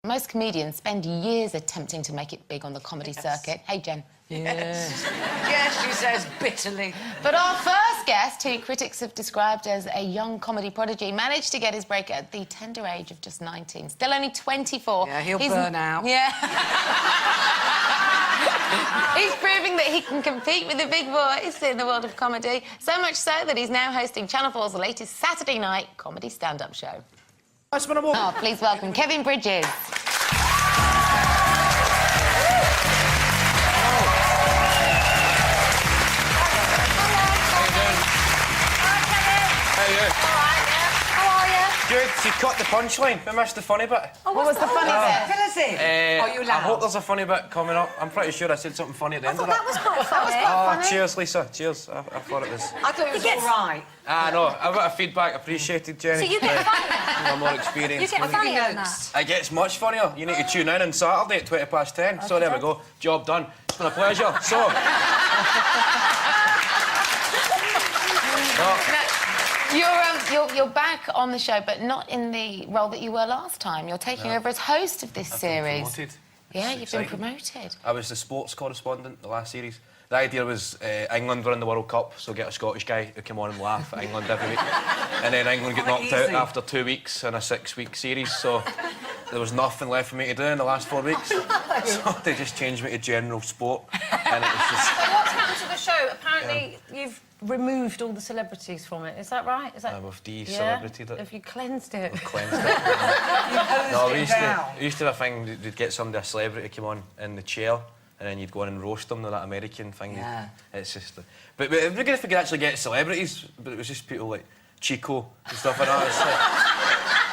Most comedians spend years attempting to make it big on the comedy circuit. Hey, Jen. Yes. Yes, she says bitterly. But our first guest, who critics have described as a young comedy prodigy, managed to get his break at the tender age of just 19. Still only 24. Yeah, he'll burn out. Yeah. He's proving that he can compete with the big boys in the world of comedy, so much so that he's now hosting Channel 4's latest Saturday night comedy stand-up show. Oh, please welcome Kevin Bridges. Good, she cut the punchline. We missed the funny bit. Oh, what was the funny bit? Fill us in. Are you loud? I hope there's a funny bit coming up. I'm pretty sure I said something funny at the end of That was quite funny. Cheers, Lisa. Cheers. I thought it was... I thought it was all right. No, a bit of feedback appreciated, Jenny. So you get funny then? I'm more experienced. You get funny on that? It gets much funnier. You need to tune in on Saturday at 10:20. So there we go. Job done. It's been a pleasure. So... You're back on the show, but not in the role that you were last time. You're taking over as host of this series. Promoted. Yeah, you've been promoted. I was the sports correspondent the last series. The idea was England were in the World Cup, so get a Scottish guy who came on and laugh at England every week. And then England get knocked out after 2 weeks in a 6-week series, so there was nothing left for me to do in the last 4 weeks. So they just changed me to general sport, and it was just... What's happened to the show? Apparently you've removed all the celebrities from it. Is that right? Is that... We've de-celebrated it. Have you cleansed it? We've cleansed it. No, we used to have a thing, we'd get somebody, a celebrity, come on in the chair, and then you'd go in and roast them, that American thing. Yeah. It's just... But it'd be good if we could actually get celebrities, but it was just people like Chico and stuff like that. It's like,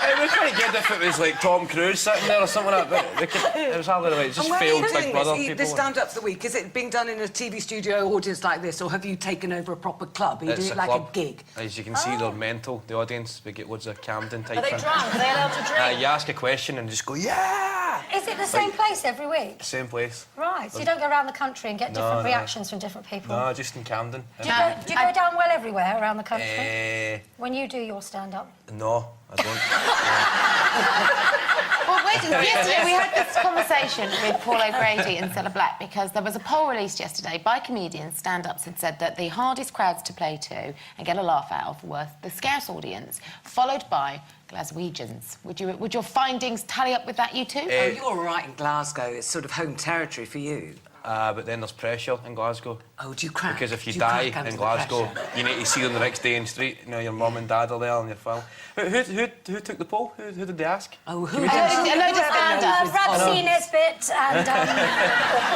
it would be quite good if it was like Tom Cruise sitting there or something like that, but it was hardly like, it just failed Big Brother people. The stand-up for the week, is it being done in a TV studio audience like this, or have you taken over a proper club? Are you doing it like a gig? As you can see, they're mental, the audience. We get loads of Camden type Are they thing. drunk? Are they allowed to drink? You ask a question and just go, yeah! Is it the same place every week? Same place. Right, so you don't go around the country and get different reactions from different people? No, just in Camden. Do you go down well everywhere around the country? When you do your stand-up? No, I don't. Well, wait, yesterday we had this conversation with Paul O'Grady and Cilla Black because there was a poll released yesterday by comedians. Stand-ups had said that the hardest crowds to play to and get a laugh out of were the Scouse audience, followed by Glaswegians. Would your findings tally up with that, you two? Oh, you're all right in Glasgow. It's sort of home territory for you. But then there's pressure in Glasgow. Oh, do you crack? Because if you die in Glasgow, you need to see them the next day in the street. You know, your mum and dad are there on your film. Who took the poll? Who did they ask? Oh, who? A load of stand-ups. Ramsey Nisbet and...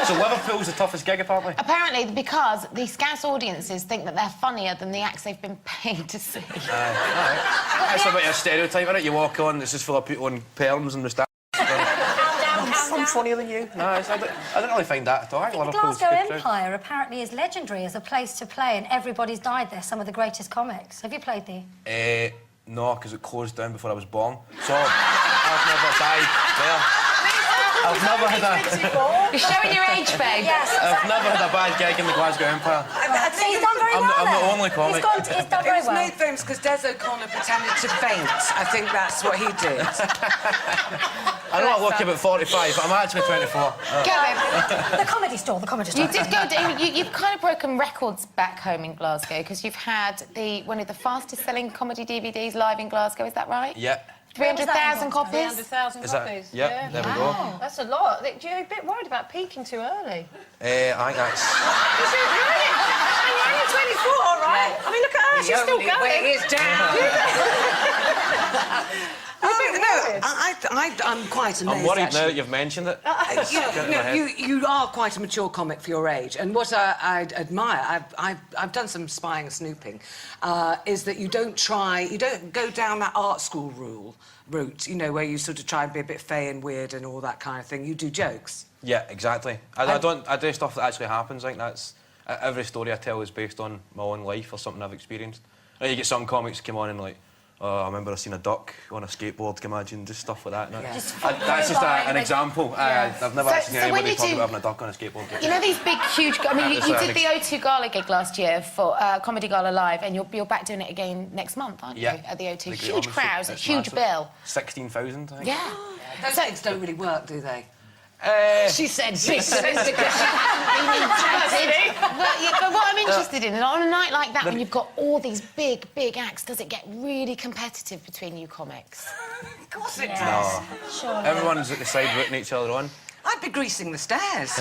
So Liverpool's the toughest gig, apparently? Apparently, because the Scouse audiences think that they're funnier than the acts they've been paid to see. All right. That's a bit of a stereotype, isn't it? You walk on, this is full of people in perms and moustaches. I'm funnier than you. No, I didn't really find that at all. The Glasgow Empire apparently is legendary as a place to play, and everybody's died there, some of the greatest comics. Have you played there? No, because it closed down before I was born. So, I've never died there. I've never had a... You're showing your age, babe. Yes, exactly. I've never had a bad gig in the Glasgow Empire. I think he's done very well. I'm the only comic. He's done very It was well. made famous because Des O'Connor pretended to faint. I think that's what he did. I know I look about 45, but I'm actually 24. Kevin, The Comedy Store, the Comedy Store. you did go down... You've kind of broken records back home in Glasgow because you've had one of the fastest-selling comedy DVDs live in Glasgow, is that right? Yeah. 300,000 copies? 300,000 Is that... copies. Yeah, there we go. That's a lot. You're a bit worried about peaking too early. I think that's... Is it really? And you're only 24, all right? I mean, look at her, she's still going. Way is down. I'm quite amazed. I'm worried actually. now that you've mentioned it. You are quite a mature comic for your age, and what I admire, I've done some spying and snooping, is that you don't go down that art school route, you know, where you sort of try and be a bit fey and weird and all that kind of thing. You do jokes. Yeah, exactly. I do stuff that actually happens. I think that's every story I tell is based on my own life or something I've experienced. You get some comics come on and like, oh, I remember I seen a duck on a skateboard, can you imagine? Just stuff like that. No. Yeah. That's just an example. I've never actually seen anybody talk about having a duck on a skateboard. You know these big, huge... I mean, you did the O2 Gala gig last year for Comedy Gala Live, and you're back doing it again next month, aren't you? Yeah. At the O2. The Huge crowds, a huge massive. bill. 16,000, I think. Yeah. Those gigs don't really work, do they? She said because she hadn't been interested. But what I'm interested in, on a night like that, when you've got all these big acts, does it get really competitive between you comics? Of course it No. does. Surely. Everyone's at the side rooting each other on. I'd be greasing the stairs.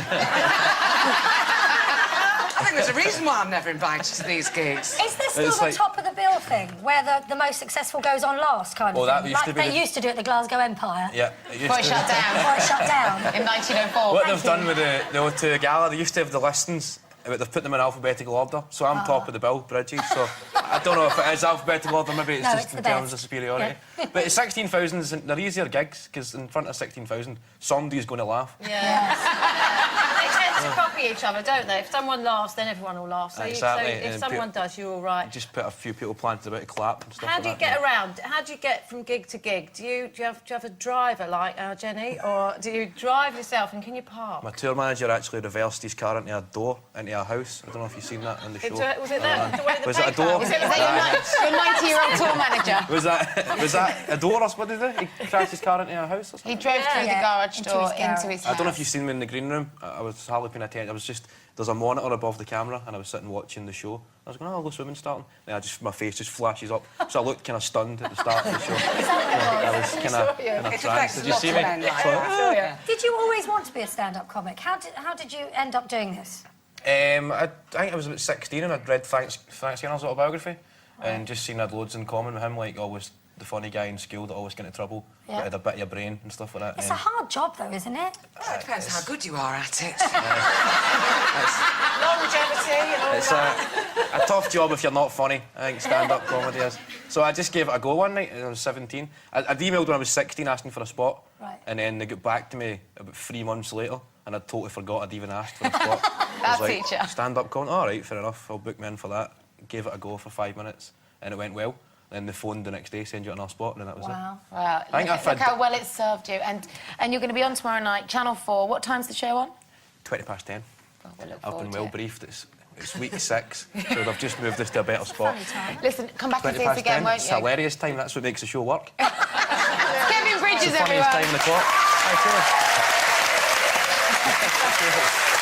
I think there's a reason why I'm never invited to these gigs. Is there still It's the like- top of the bill thing, where the most successful goes on last, kind of Oh, that thing? used to Like be they the- used to do at the Glasgow Empire. Yeah. It used Before it to- shut down Before it shut down. in 1904. What they've done with the O2 Gala, they used to have the listings, but they've put them in alphabetical order. So I'm top of the bill, Bridgie. So I don't know if it is alphabetical order, maybe it's No, just it's in the terms best. of superiority. But at 16,000, they're easier gigs, because in front of 16,000, somebody's going to laugh. Yeah. They tend to copy each other, don't they? If someone laughs, then everyone will laugh. So, Exactly, so if and someone does, you're all right. Just put a few people planted about to clap and stuff How like do you that, get yeah. around? How do you get from gig to gig? Do you have a driver like our Jenny, or do you drive yourself and can you park? My tour manager actually reversed his car into a door, into a house. I don't know if you've seen that in the show. Was it that? The way the Was it a paper- door? Was that your 90-year-old tour manager? Was that a door or what did he do? He crashed his car into a house or something? He drove through the garage into door his garage. into his house. I don't know if you've seen me in the green room. I was hardly paying attention. I was just... There's a monitor above the camera and I was sitting watching the show. I was going, oh, the swimming's starting. Then my face just flashes up. So I looked kind of stunned at the start of the show. I was kind of It tranced. affects Did you lots see of me? men like that. Did you always want to be a stand-up comic? How did you end up doing this? I think I was about 16 and I'd read Frank Skinner's autobiography and just seen I had loads in common with him, like always the funny guy in school that always got into trouble, Yeah. but had a bit of your brain and stuff like that. It's a hard job, though, isn't it? Well, it depends how good you are at it. Longevity and all It's that. a tough job if you're not funny. I think stand-up comedy is. So I just gave it a go one night. I was 17. I'd emailed when I was 16 asking for a spot, Right. and then they got back to me about 3 months later, and I'd totally forgot I'd even asked for a spot. That I was like, teacher. stand-up comedy. All right, fair enough. I'll book me in for that. Gave it a go for 5 minutes, and it went well. Then they phoned the next day, send you another spot, and then that was it. Wow. Well, I think look, I've look had- how well it's served you. And you're going to be on tomorrow night, Channel 4. What time's the show on? 10:20. Oh, we'll look I've forward been to well it. briefed. It's week 6, so they've just moved us to a better spot. Listen, come back and see 10:20. us again, won't It's you? hilarious time. That's what makes the show work. Kevin Bridges, It's the everyone. funniest time in the clock. Thank you.